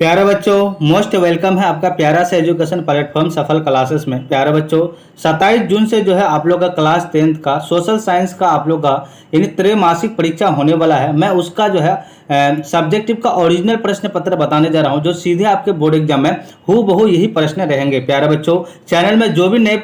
प्यारे बच्चों, most welcome है आपका प्यारा सा एजुकेशन प्लेटफॉर्म सफल क्लासेस में। प्यारे बच्चों, 27 जून से जो है आप लोग का क्लास 10th का सोशल साइंस का आप लोग का यानी त्रैमासिक परीक्षा होने वाला है। मैं उसका जो है सब्जेक्टिव का ओरिजिनल प्रश्न पत्र बताने जा रहा हूं, जो सीधे आपके बोर्ड एग्जाम में हूबहू यही प्रश्न रहेंगे। प्यारे बच्चों, चैनल में जो भी नए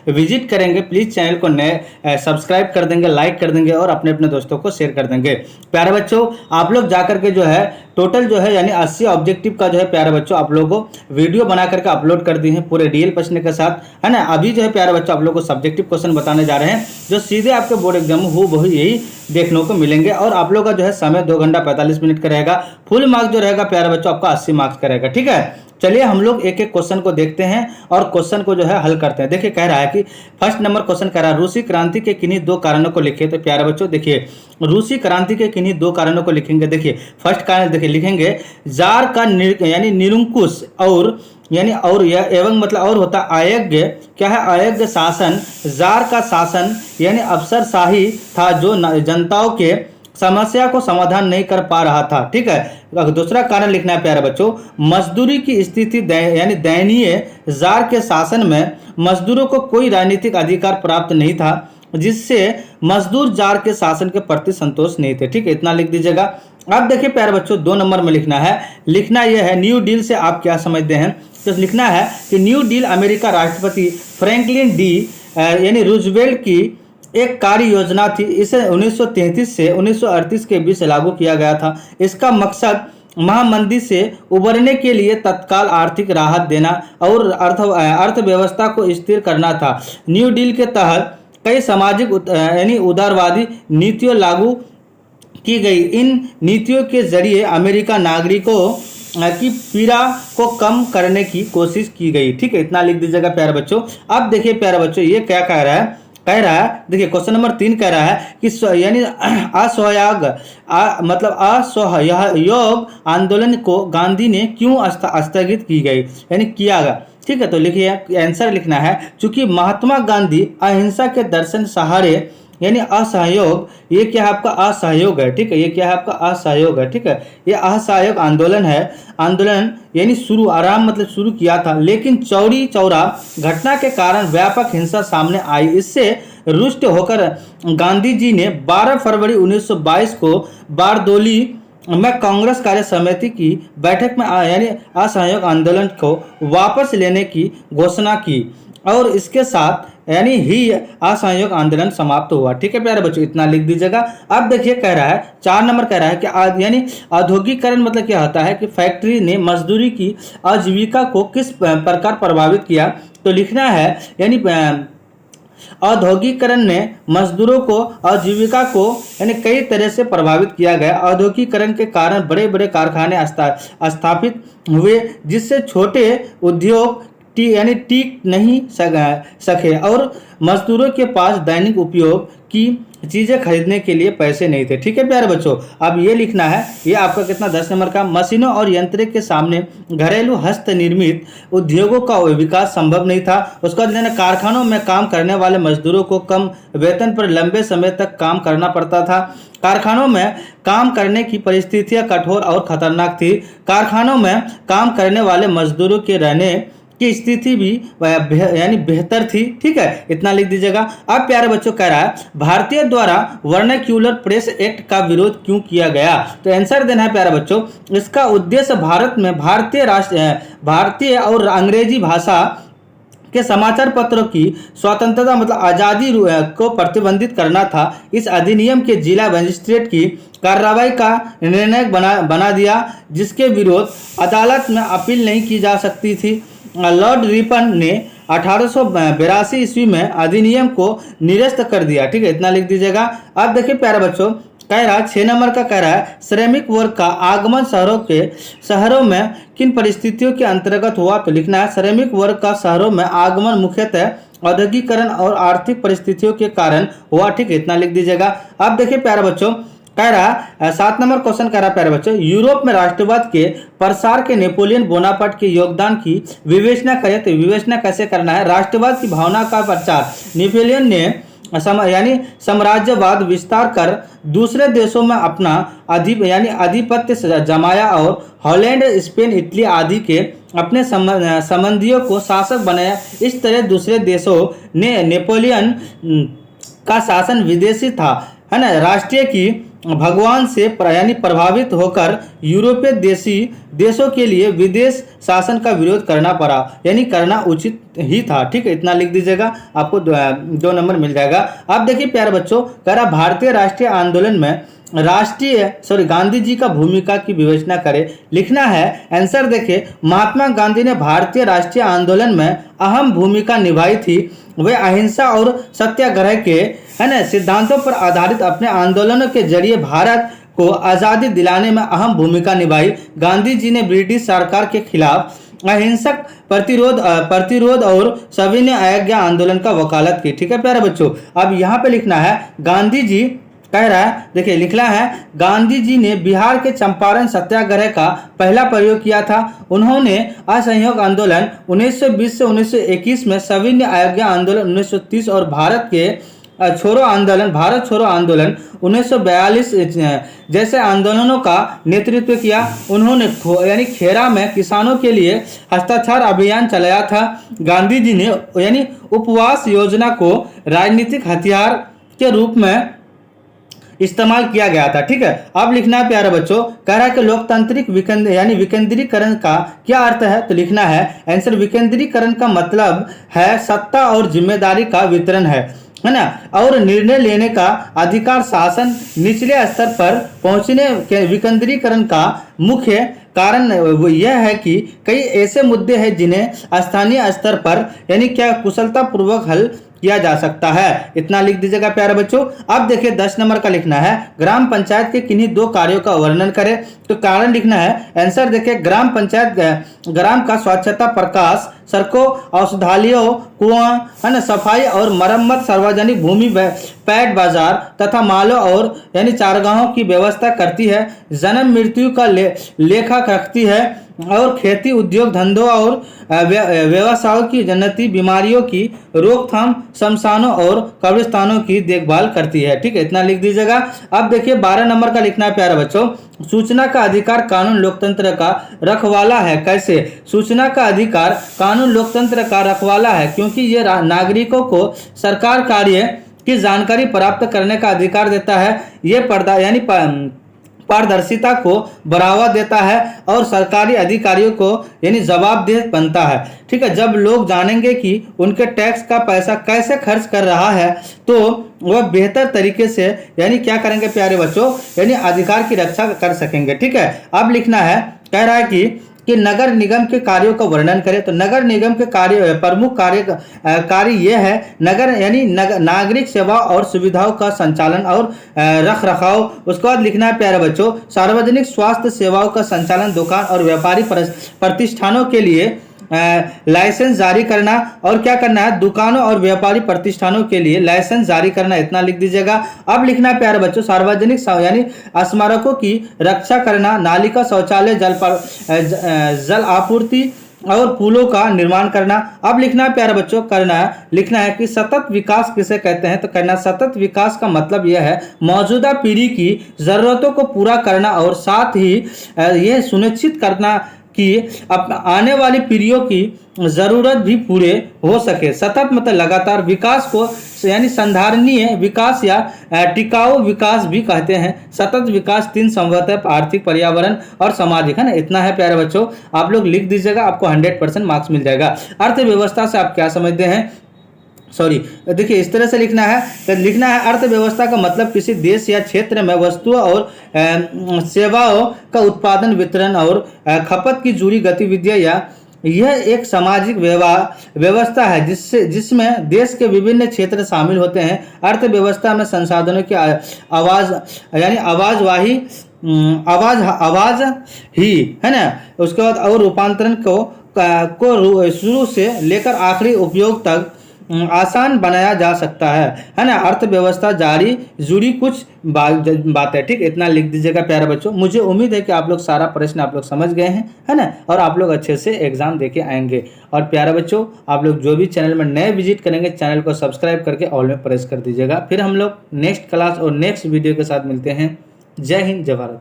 विजिट करेंगे प्लीज चैनल को नए सब्सक्राइब कर देंगे, लाइक कर देंगे और अपने अपने दोस्तों को शेयर कर देंगे। प्यारे बच्चों, आप लोग जाकर के जो है टोटल जो है यानी 80 ऑब्जेक्टिव का जो है प्यारे बच्चों आप लोगों को वीडियो बना करके अपलोड कर दी है पूरे डीएल प्रश्न के साथ, है ना। अभी जो है प्यारे बच्चों आप लोगों को सब्जेक्टिव क्वेश्चन बताने जा रहे हैं जो सीधे आपके बोर्ड एग्जाम में हूबहू यही देखने को मिलेंगे। और आप लोग का जो है समय 2 घंटा 45 मिनट का रहेगा। फुल मार्क्स जो रहेगा प्यारे बच्चों आपका 80 मार्क्स का रहेगा। ठीक है, चलिए हम लोग एक एक क्वेश्चन को देखते हैं और क्वेश्चन को जो है हल करते हैं। देखिए, कह रहा है कि फर्स्ट नंबर क्वेश्चन कह रहा है रूसी क्रांति के किन्हीं 2 कारणों को लिखिए। तो प्यारे बच्चों देखिए, रूसी क्रांति के किन्हीं 2 कारणों को लिखेंगे। देखिए फर्स्ट कारण देखिए लिखेंगे जार का यानी निरंकुश और यानी और यह एवं मतलब और होता अयोग्य। क्या है? अयोग्य शासन। जार का शासन यानी अफसरशाही था जो जनताओं के समस्या को समाधान नहीं कर पा रहा था। ठीक है। दूसरा कारण लिखना है प्यारे बच्चों, मजदूरी की स्थिति यानी दयनीय। जार के शासन में मजदूरों को कोई राजनीतिक अधिकार प्राप्त नहीं था, जिससे मजदूर जार के शासन के प्रति संतोष नहीं थे। ठीक है, इतना लिख दीजिएगा। अब देखिए प्यारे बच्चों, 2 नंबर में लिखना है। लिखना यह है न्यू डील से आप क्या समझते हैं। तो लिखना है कि न्यू डील अमेरिका राष्ट्रपति फ्रैंकलिन डी यानी रूजवेल्ट की एक कार्य योजना थी। इसे 1933 से 1938 के बीच लागू किया गया था। इसका मकसद महामंदी से उबरने के लिए तत्काल आर्थिक राहत देना और अर्थव्यवस्था को स्थिर करना था। न्यू डील के तहत कई सामाजिक यानी उदारवादी नीतियों लागू की गई। इन नीतियों के जरिए अमेरिका नागरिकों की पीड़ा को कम करने की कोशिश की गई। ठीक है, इतना लिख दीजिएगा प्यारे बच्चों। अब देखिए प्यारे बच्चों, ये क्या कह रहा है। देखिए क्वेश्चन नंबर 3 कह रहा है कि यानी असहयोग मतलब असहयोग आंदोलन को गांधी ने क्यों स्थगित की गई यानी किया गया। ठीक है, तो लिखिए आंसर लिखना है, चूंकि महात्मा गांधी अहिंसा के दर्शन सहारे यानी असहयोग, ये क्या है आपका असहयोग है। ठीक है, ये क्या है आपका असहयोग है। ठीक है, ये असहयोग आंदोलन है। आंदोलन यानी शुरू आराम मतलब शुरू किया था, लेकिन चौरी चौरा घटना के कारण व्यापक हिंसा सामने आई। इससे रुष्ट होकर गांधी जी ने 12 फरवरी 1922 को बारदोली में कांग्रेस कार्य समिति की बैठक में यानी असहयोग आंदोलन को वापस लेने की घोषणा की और इसके साथ यानी ही असहयोग आंदोलन समाप्त हुआ। ठीक है प्यारे बच्चों, इतना लिख दीजिएगा। अब देखिए कह रहा है 4 नंबर कह रहा है कि यानी औद्योगिकरण मतलब क्या होता है कि फैक्ट्री ने मजदूरी की आजीविका को किस प्रकार प्रभावित किया। तो लिखना है यानी औद्योगिकरण ने मजदूरों को आजीविका को यानी कई तरह से प्रभावित किया गया। औद्योगिकरण के कारण बड़े बड़े कारखाने स्थापित हुए, जिससे छोटे उद्योग यानी टिक नहीं सके और मजदूरों के पास दैनिक उपयोग की चीजें खरीदने के लिए पैसे नहीं थे। ठीक है प्यारे बच्चों, अब ये लिखना है, ये आपका कितना 10 नंबर का, मशीनों और यंत्र के सामने घरेलू हस्त निर्मित उद्योगों का विकास संभव नहीं था। उसका बाद कारखानों में काम करने वाले मजदूरों को कम वेतन पर लंबे समय तक काम करना पड़ता था। कारखानों में काम करने की परिस्थितियां कठोर और खतरनाक थी। कारखानों में काम करने वाले मजदूरों के रहने की स्थिति भी यानी बेहतर थी। ठीक है, इतना लिख दीजिएगा। अब प्यारे बच्चों कह रहा है भारतीय द्वारा वर्नाक्यूलर प्रेस एक्ट का विरोध क्यों किया गया। तो आंसर देना है प्यारे बच्चों, इसका उद्देश्य भारत में भारतीय और अंग्रेजी भाषा के समाचार पत्रों की स्वतंत्रता मतलब आज़ादी को प्रतिबंधित करना था। इस अधिनियम के जिला मजिस्ट्रेट की कार्रवाई का निर्णय बना दिया, जिसके विरोध अदालत में अपील नहीं की जा सकती थी। लॉर्ड रिपन ने 1882 ईस्वी में अधिनियम को निरस्त कर दिया। ठीक है, इतना लिख दीजिएगा। अब देखिए प्यारे बच्चों, कह रहा है 6 नंबर का कह रहा है श्रमिक वर्ग का आगमन शहरों में किन परिस्थितियों के अंतर्गत हुआ। तो लिखना है श्रमिक वर्ग का शहरों में आगमन मुख्यतः औद्योगिकरण और आर्थिक परिस्थितियों के कारण हुआ। ठीक है, इतना लिख दीजिएगा। अब देखिए प्यारे बच्चों, कह रहा 7 नंबर क्वेश्चन कह रहा प्यारे बच्चों, यूरोप में राष्ट्रवाद के प्रसार के नेपोलियन बोनापार्ट के योगदान की विवेचना करें। तो विवेचना कैसे करना है। राष्ट्रवाद की भावना का प्रचार नेपोलियन ने यानी साम्राज्यवाद विस्तार कर दूसरे देशों में अपना आधिपत्य जमाया और हॉलैंड, स्पेन, इटली आदि के अपने संबंधियों को शासक बनाया। इस तरह दूसरे देशों ने नेपोलियन का शासन विदेशी था, है ना, राष्ट्रीय की भगवान से प्रभावित होकर यूरोपीय देशों के लिए विदेश शासन का विरोध करना पड़ा, यानी करना उचित ही था। ठीक है, इतना लिख दीजिएगा, आपको 2 नंबर मिल जाएगा। अब देखिए प्यारे बच्चों, कह रहा भारतीय राष्ट्रीय आंदोलन में गांधी जी का भूमिका की विवेचना करें। लिखना है आंसर देखिए, महात्मा गांधी ने भारतीय राष्ट्रीय आंदोलन में अहम भूमिका निभाई थी। वे अहिंसा और सत्याग्रह के, है ना, सिद्धांतों पर आधारित अपने आंदोलनों के जरिए भारत को आज़ादी दिलाने में अहम भूमिका निभाई। गांधी जी ने ब्रिटिश सरकार के खिलाफ अहिंसक प्रतिरोध और सविनय अवज्ञा आंदोलन का वकालत की। ठीक है प्यारे बच्चों, अब यहाँ पे लिखना है गांधी जी कह रहा है, देखिए लिखना है, गांधी जी ने बिहार के चंपारण सत्याग्रह का पहला प्रयोग किया था। उन्होंने असहयोग आंदोलन 1920 से 1921 में, सविनय अवज्ञा आंदोलन 1930 और भारत छोड़ो आंदोलन 1942 जैसे आंदोलनों का नेतृत्व किया। उन्होंने खेरा में किसानों के लिए हस्ताक्षर अभियान चलाया था। गांधी जी ने उपवास योजना को राजनीतिक हथियार के रूप में इस्तेमाल किया गया था। ठीक है, अब लिखना है प्यारे बच्चों, कह रहा है कि लोकतांत्रिक विकेंद्रीकरण का क्या अर्थ है, तो लिखना है आंसर, विकेंद्रीकरण का मतलब है सत्ता और जिम्मेदारी का वितरण है ना, और निर्णय लेने का अधिकार शासन निचले स्तर पर पहुंचने के। विकेंद्रीकरण का मुख्य कारण यह है कि कई ऐसे मुद्दे हैं जिन्हें स्थानीय स्तर पर कुशलता पूर्वक हल किया जा सकता है। इतना लिख दीजिएगा प्यारे बच्चों। अब देखिए 10 नंबर का लिखना है, ग्राम पंचायत के किन्हीं 2 कार्यों का वर्णन करें। तो कारण लिखना है आंसर देखिए, ग्राम का स्वच्छता, प्रकाश, सड़कों, औषधालयों, कुआं, है ना, सफाई और मरम्मत, सार्वजनिक भूमि, पैठ बाजार तथा मालों और चारगाहों की व्यवस्था करती है। जन्म मृत्यु का लेखा रखती है और खेती, उद्योग धंधों और व्यवसायों की जन्नती बीमारियों की रोकथाम, शमशानों और कब्रिस्तानों की देखभाल करती है। ठीक है, इतना लिख दीजिएगा। अब देखिए 12 नंबर का लिखना है प्यारे बच्चों, सूचना का अधिकार कानून लोकतंत्र का रखवाला है। कैसे? सूचना का अधिकार कानून लोकतंत्र का रखवाला है क्योंकि ये नागरिकों को सरकार कार्य की जानकारी प्राप्त करने का अधिकार देता है। ये पारदर्शिता को बढ़ावा देता है और सरकारी अधिकारियों को जवाबदेह बनता है। ठीक है, जब लोग जानेंगे कि उनके टैक्स का पैसा कैसे खर्च कर रहा है तो वह बेहतर तरीके से क्या करेंगे प्यारे बच्चों, अधिकार की रक्षा कर सकेंगे। ठीक है, अब लिखना है, कह रहा है कि नगर निगम के कार्यों का वर्णन करें। तो नगर निगम के प्रमुख कार्य यह है, नागरिक सेवा और सुविधाओं का संचालन और रख रखाव। उसके बाद लिखना है प्यारे बच्चों, सार्वजनिक स्वास्थ्य सेवाओं का संचालन, दुकान और व्यापारी प्रतिष्ठानों के लिए लाइसेंस जारी करना। और क्या करना है, दुकानों और व्यापारी प्रतिष्ठानों के लिए लाइसेंस जारी करना। इतना लिख दीजिएगा। अब लिखना है प्यारे बच्चों, सार्वजनिक स्मारकों की रक्षा करना, नाली का शौचालय, जल आपूर्ति और पुलों का निर्माण करना। अब लिखना है प्यारे बच्चों, लिखना है कि सतत विकास किसे कहते हैं। तो कहना सतत विकास का मतलब यह है मौजूदा पीढ़ी की जरूरतों को पूरा करना और साथ ही यह सुनिश्चित करना कि आने वाली पीढ़ियों की जरूरत भी पूरे हो सके। सतत मतलब लगातार, विकास को संधारणीय विकास या टिकाऊ विकास भी कहते हैं। सतत विकास 3 संवत, आर्थिक, पर्यावरण और सामाजिक, है ना। इतना है प्यारे बच्चों, आप लोग लिख दीजिएगा, आपको 100% मार्क्स मिल जाएगा। अर्थव्यवस्था से आप क्या समझते हैं, देखिए इस तरह से लिखना है। तो लिखना है अर्थव्यवस्था का मतलब किसी देश या क्षेत्र में वस्तुओं और सेवाओं का उत्पादन, वितरण और खपत की जुड़ी गतिविधियां या यह एक सामाजिक व्यवस्था है जिसमें देश के विभिन्न क्षेत्र शामिल होते हैं। अर्थव्यवस्था में संसाधनों की आवाज ही, है ना, उसके बाद और रूपांतरण को शुरू से लेकर आखिरी उपयोग तक आसान बनाया जा सकता है ना। अर्थव्यवस्था जारी जुड़ी कुछ बातें, ठीक, इतना लिख दीजिएगा प्यारे बच्चों। मुझे उम्मीद है कि आप लोग सारा प्रश्न आप लोग समझ गए हैं, है ना, और आप लोग अच्छे से एग्जाम देके आएंगे। और प्यारे बच्चों, आप लोग जो भी चैनल में नए विजिट करेंगे, चैनल को सब्सक्राइब करके ऑल में प्रेस कर दीजिएगा। फिर हम लोग नेक्स्ट क्लास और नेक्स्ट वीडियो के साथ मिलते हैं। जय हिंद, जय भारत।